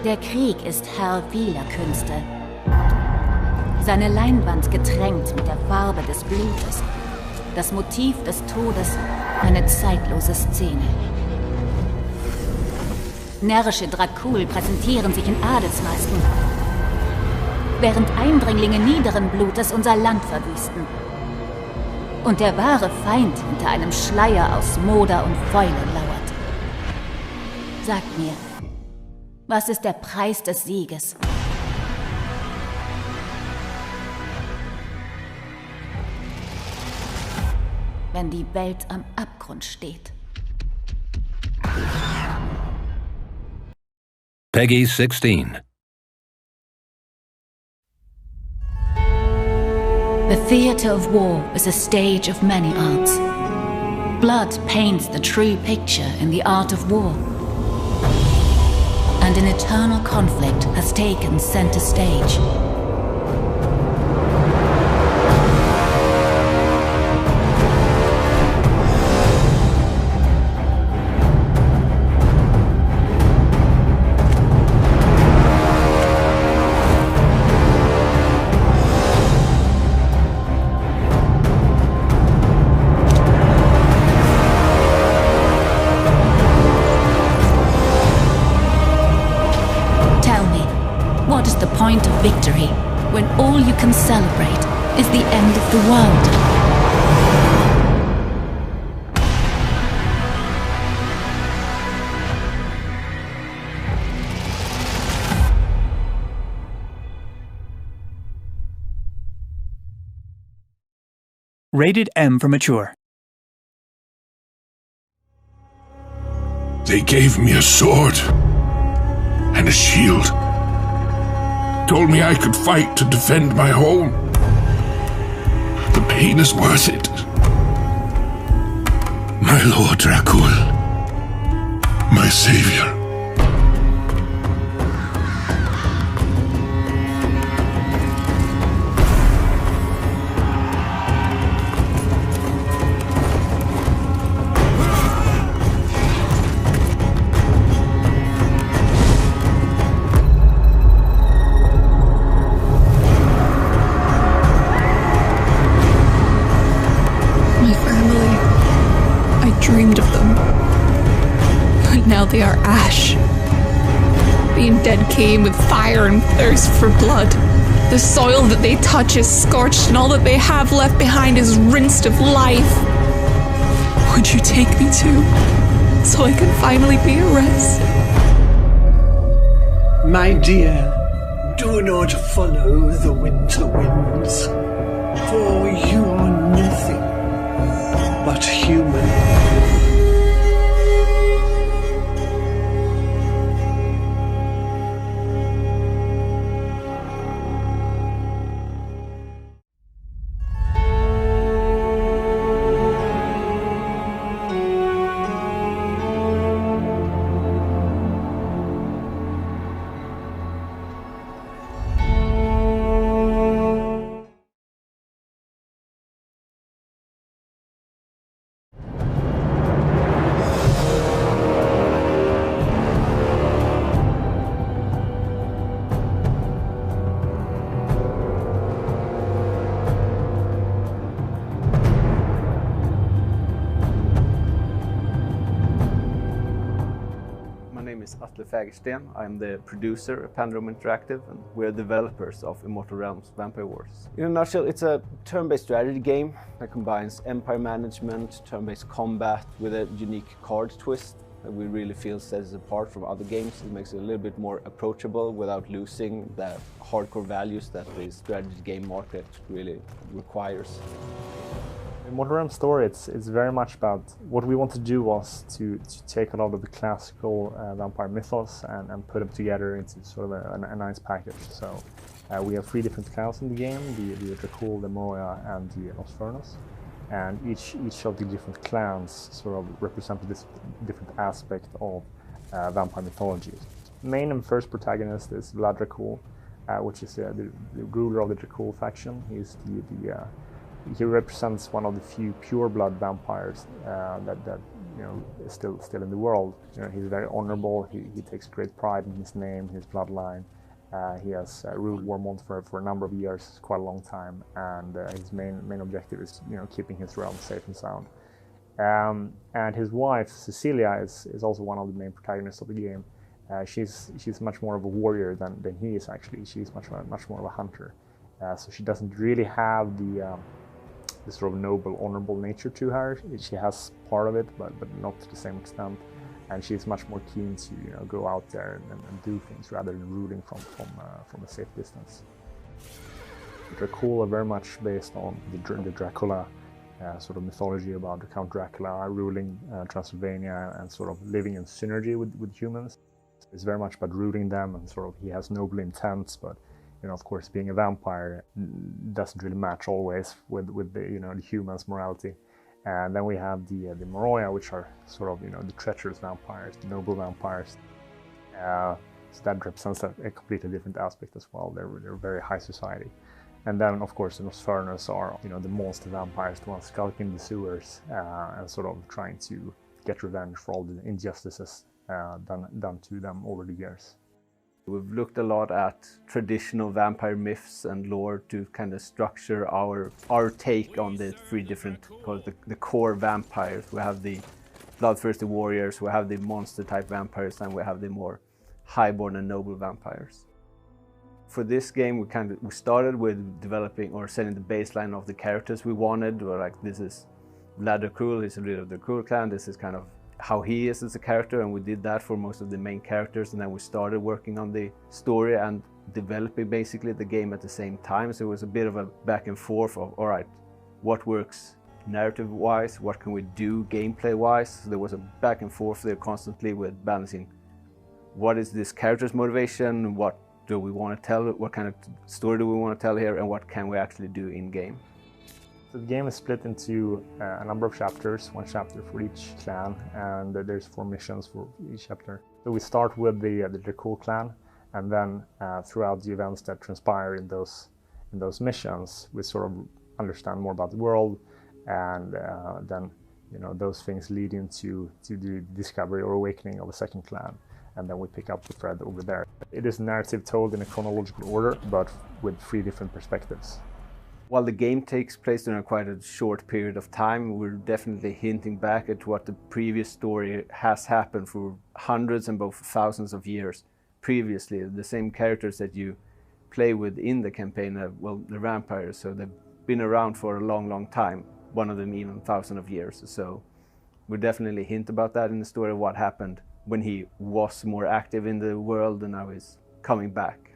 Der Krieg ist Herr vieler Künste. Seine Leinwand getränkt mit der Farbe des Blutes. Das Motiv des Todes, eine zeitlose Szene. Närrische Dracul präsentieren sich in Adelsmasken, während Eindringlinge niederen Blutes unser Land verwüsten. Und der wahre Feind hinter einem Schleier aus Moder und Fäule lauert. Sagt mir, was ist der Preis des Sieges? Wenn die Welt am Abgrund steht. Peggy 16. The theatre of war is a stage of many arts. Blood paints the true picture in the art of war. And an eternal conflict has taken center stage. Point of victory, when all you can celebrate is the end of the world. Rated M for mature. They gave me a sword and a shield. Told me I could fight to defend my home. The pain is worth it. My Lord Dracul, my savior. Dreamed of them, but now they are ash. Being dead came with fire and thirst for blood. The soil that they touch is scorched, and all that they have left behind is rinsed of life. Would you take me too, so I can finally be at rest? My dear, do not follow the winter winds, for you are nothing but human. I'm the producer at Pandrom Interactive, and we're developers of Immortal Realm's Vampire Wars. In a nutshell, it's a turn-based strategy game that combines empire management, turn-based combat with a unique card twist that we really feel sets it apart from other games. It makes it a little bit more approachable without losing the hardcore values that the strategy game market really requires. Immortal Realm story, it's very much about what we want to do was to take a lot of the classical vampire mythos and put them together into sort of a nice package. So we have 3 different clans in the game, the Dracul, the Mourterra and the Nosfernus. And each of the different clans sort of represent this different aspect of vampire mythology. Main and first protagonist is Vlad Dracul, which is the ruler of the Dracul faction. He represents one of the few pure blood vampires that is still in the world. He's very honorable. He takes great pride in his name, his bloodline. He has ruled Warmont for a number of years, quite a long time, and his main objective is keeping his realm safe and sound. And his wife Cecilia is also one of the main protagonists of the game. She's much more of a warrior than he is actually. She's much more of a hunter. So she doesn't really have the sort of noble, honorable nature to her. She has part of it, but not to the same extent. And she's much more keen to go out there and do things rather than ruling from a safe distance. Dracul are very much based on the Dracula sort of mythology about Count Dracula ruling Transylvania and sort of living in synergy with humans. It's very much about rooting them, and sort of he has noble intents, but of course, being a vampire doesn't really match always with the the human's morality. And then we have the Mourterra, which are sort of the treacherous vampires, the noble vampires. So that represents a completely different aspect as well. They're very high society. And then, of course, the Nosfernus are the monster vampires, the ones skulking the sewers and sort of trying to get revenge for all the injustices done to them over the years. We've looked a lot at traditional vampire myths and lore to kind of structure our take on the three different, called the core vampires. We have the bloodthirsty warriors, we have the monster type vampires, and we have the more highborn and noble vampires. For this game, we started with developing or setting the baseline of the characters we wanted. We're like, this is Vlad Dracul, he's a leader of the Dracul clan, this is kind of how he is as a character, and we did that for most of the main characters, and then we started working on the story and developing basically the game at the same time. So it was a bit of a back and forth of, all right, what works narrative wise, what can we do gameplay wise. So there was a back and forth there constantly with balancing what is this character's motivation, what do we want to tell, what kind of story do we want to tell here, and what can we actually do in game. So the game is split into a number of chapters, one chapter for each clan, and there's 4 missions for each chapter. So we start with the Dracul clan, and then throughout the events that transpire in those missions, we sort of understand more about the world, and then those things lead into the discovery or awakening of a second clan, and then we pick up the thread over there. It is a narrative told in a chronological order, but with 3 different perspectives. While the game takes place during quite a short period of time, we're definitely hinting back at what the previous story has happened for hundreds and both thousands of years previously. The same characters that you play with in the campaign, they're vampires, so they've been around for a long, long time, one of them even thousands of years. So we definitely hint about that in the story of what happened when he was more active in the world and now he's coming back.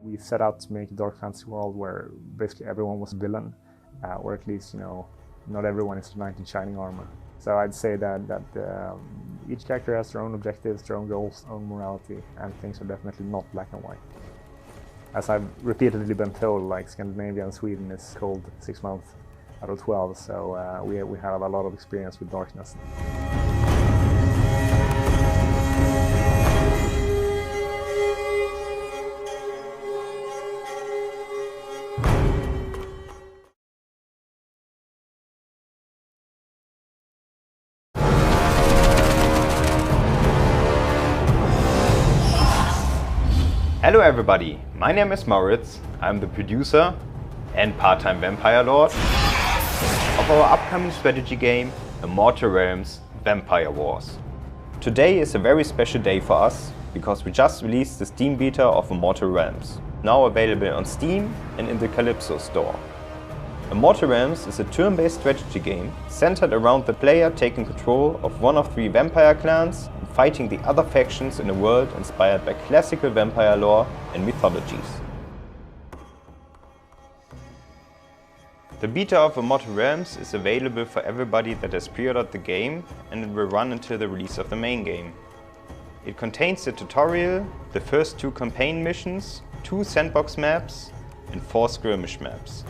We set out to make a dark fantasy world where basically everyone was a villain, or at least, not everyone is a knight in shining armor. So I'd say that each character has their own objectives, their own goals, own morality, and things are definitely not black and white. As I've repeatedly been told, like Scandinavia and Sweden is cold 6 months out of 12, so we have a lot of experience with darkness. Hello everybody, my name is Moritz. I'm the producer and part-time vampire lord of our upcoming strategy game, Immortal Realms Vampire Wars. Today is a very special day for us because we just released the Steam beta of Immortal Realms, now available on Steam and in the Calypso store. Immortal Realms is a turn-based strategy game centered around the player taking control of one of 3 vampire clans and fighting the other factions in a world inspired by classical vampire lore and mythologies. The beta of Immortal Realms is available for everybody that has pre-ordered the game, and it will run until the release of the main game. It contains the tutorial, the first 2 campaign missions, 2 sandbox maps and 4 skirmish maps.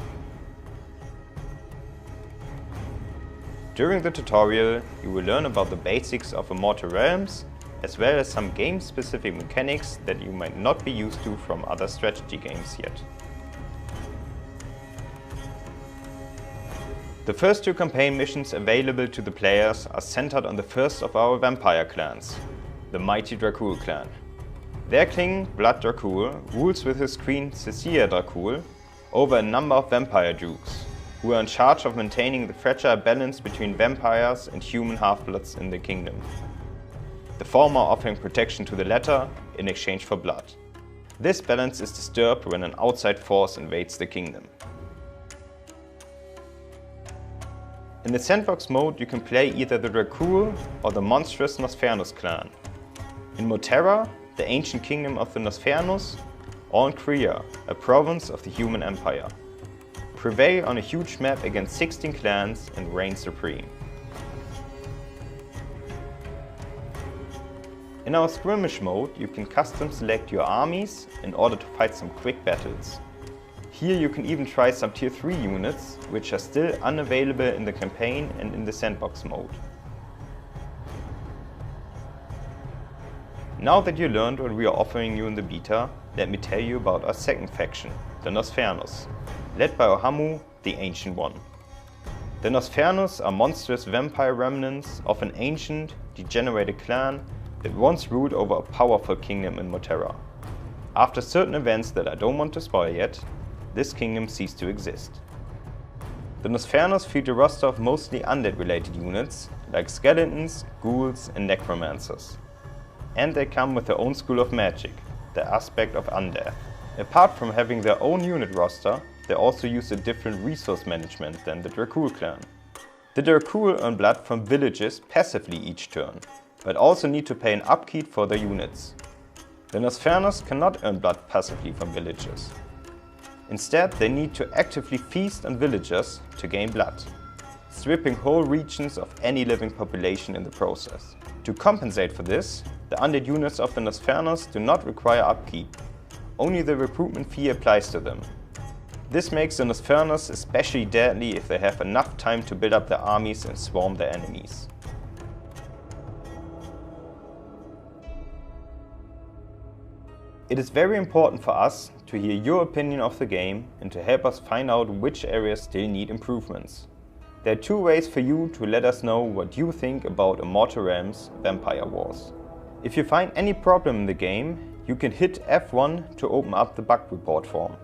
During the tutorial, you will learn about the basics of Immortal Realms, as well as some game-specific mechanics that you might not be used to from other strategy games yet. The first 2 campaign missions available to the players are centered on the first of our vampire clans, the mighty Dracul clan. Their king, Vlad Dracul, rules with his queen Cecilia Dracul over a number of vampire dukes, who are in charge of maintaining the fragile balance between vampires and human half-bloods in the kingdom. The former offering protection to the latter in exchange for blood. This balance is disturbed when an outside force invades the kingdom. In the sandbox mode you can play either the Dracul or the monstrous Nosfernus clan. In Mourterra, the ancient kingdom of the Nosfernus, or in Korea, a province of the human empire. Prevail on a huge map against 16 clans and reign supreme. In our skirmish mode you can custom select your armies in order to fight some quick battles. Here you can even try some tier 3 units, which are still unavailable in the campaign and in the sandbox mode. Now that you learned what we are offering you in the beta, let me tell you about our second faction, the Nosfernus, led by Ohamu, the Ancient One. The Nosfernus are monstrous vampire remnants of an ancient, degenerated clan that once ruled over a powerful kingdom in Mourterra. After certain events that I don't want to spoil yet, this kingdom ceased to exist. The Nosfernus field a roster of mostly undead-related units, like skeletons, ghouls and necromancers. And they come with their own school of magic, the aspect of undeath. Apart from having their own unit roster, they also use a different resource management than the Dracul clan. The Dracul earn blood from villages passively each turn, but also need to pay an upkeep for their units. The Nosfernus cannot earn blood passively from villages. Instead, they need to actively feast on villagers to gain blood, stripping whole regions of any living population in the process. To compensate for this, the undead units of the Nosfernus do not require upkeep. Only the recruitment fee applies to them. This makes the Nosfernus especially deadly if they have enough time to build up their armies and swarm their enemies. It is very important for us to hear your opinion of the game and to help us find out which areas still need improvements. There are 2 ways for you to let us know what you think about Immortal Realms Vampire Wars. If you find any problem in the game, you can hit F1 to open up the bug report form.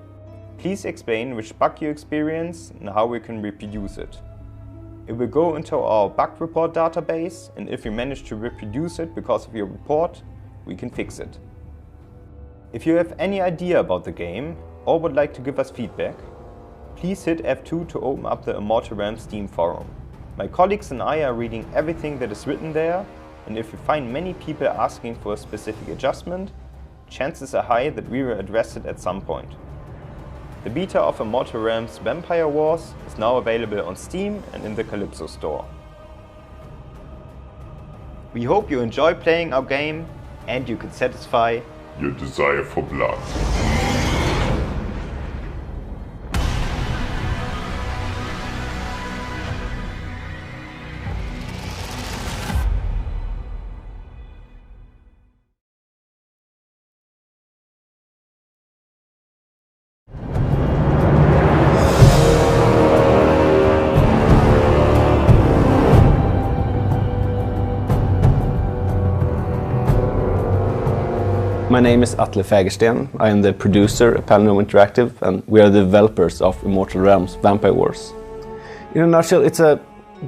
Please explain which bug you experience and how we can reproduce it. It will go into our bug report database, and if we manage to reproduce it because of your report, we can fix it. If you have any idea about the game or would like to give us feedback, please hit F2 to open up the Immortal Realm Steam forum. My colleagues and I are reading everything that is written there, and if you find many people asking for a specific adjustment, chances are high that we will address it at some point. The beta of Immortal Realms Vampire Wars is now available on Steam and in the Calypso store. We hope you enjoy playing our game and you can satisfy your desire for blood. My name is Atle Fagersten. I am the producer at Platinum Interactive, and we are the developers of Immortal Realms Vampire Wars. In a nutshell, it's a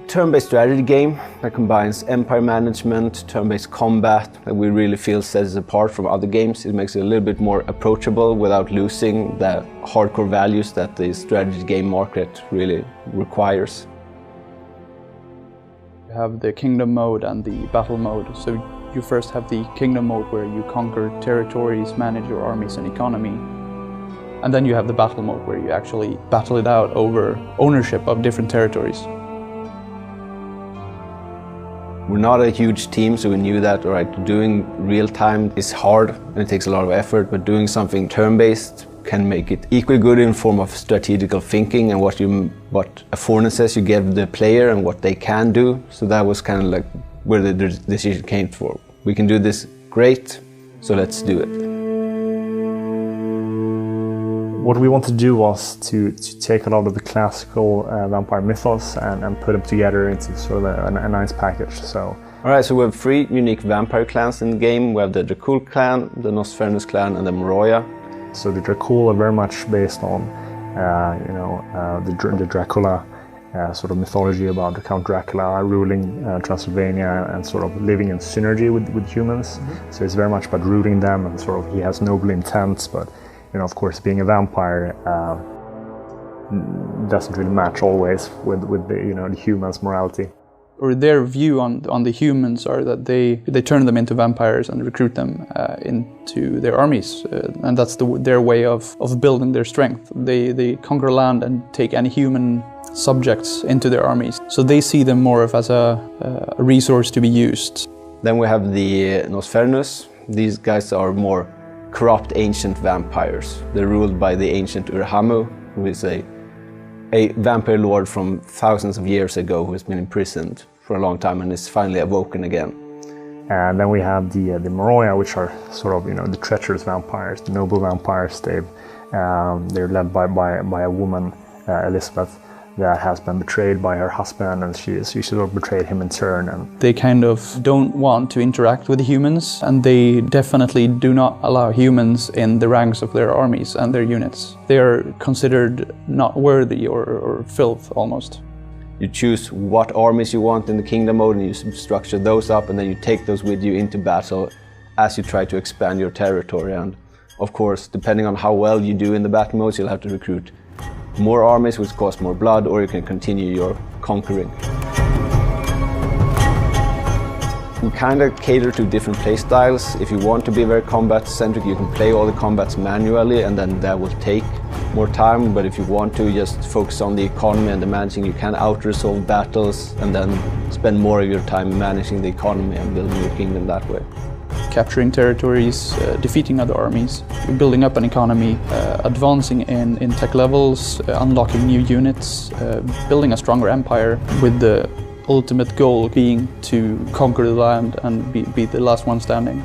turn-based strategy game that combines empire management, turn-based combat that we really feel sets it apart from other games. It makes it a little bit more approachable without losing the hardcore values that the strategy game market really requires. You have the kingdom mode and the battle mode. So you first have the kingdom mode where you conquer territories, manage your armies and economy. And then you have the battle mode where you actually battle it out over ownership of different territories. We're not a huge team, so we knew that doing real time is hard and it takes a lot of effort, but doing something turn-based can make it equally good in form of strategical thinking and what affordances you give the player and what they can do. So that was kind of like where the decision came for. We can do this great, so let's do it. What we want to do was to take a lot of the classical vampire mythos and put them together into sort of a nice package. So. Alright, so we have 3 unique vampire clans in the game. We have the Dracul clan, the Nosfernus clan, and the Mourterra. So the Dracul are very much based on, the Dracula sort of mythology about the Count Dracula ruling Transylvania and sort of living in synergy with humans. So it's very much about rooting them, and sort of he has noble intents, but of course being a vampire doesn't really match always with the the humans' morality. Or their view on the humans are that they turn them into vampires and recruit them into their armies, and that's their way of building their strength. They conquer land and take any human subjects into their armies, so they see them more as a resource to be used. Then we have the Nosfernus. These guys are more corrupt ancient vampires. They're ruled by the ancient Urhamu, who is a vampire lord from thousands of years ago who has been imprisoned for a long time and is finally awoken again. And then we have the Mourterra, which are sort of the treacherous vampires, the noble vampires. They're led by a woman, Elizabeth, that has been betrayed by her husband, and she sort of betrayed him in turn. And they kind of don't want to interact with humans, and they definitely do not allow humans in the ranks of their armies and their units. They are considered not worthy or filth almost. You choose what armies you want in the kingdom mode, and you structure those up, and then you take those with you into battle as you try to expand your territory. And of course, depending on how well you do in the battle modes, you'll have to recruit more armies, which cost more blood, or you can continue your conquering. We kind of cater to different play styles. If you want to be very combat-centric, you can play all the combats manually, and then that will take more time. But if you want to just focus on the economy and the managing, you can out-resolve battles and then spend more of your time managing the economy and building your kingdom that way. Capturing territories, defeating other armies, building up an economy, advancing in tech levels, unlocking new units, building a stronger empire, with the ultimate goal being to conquer the land and be the last one standing.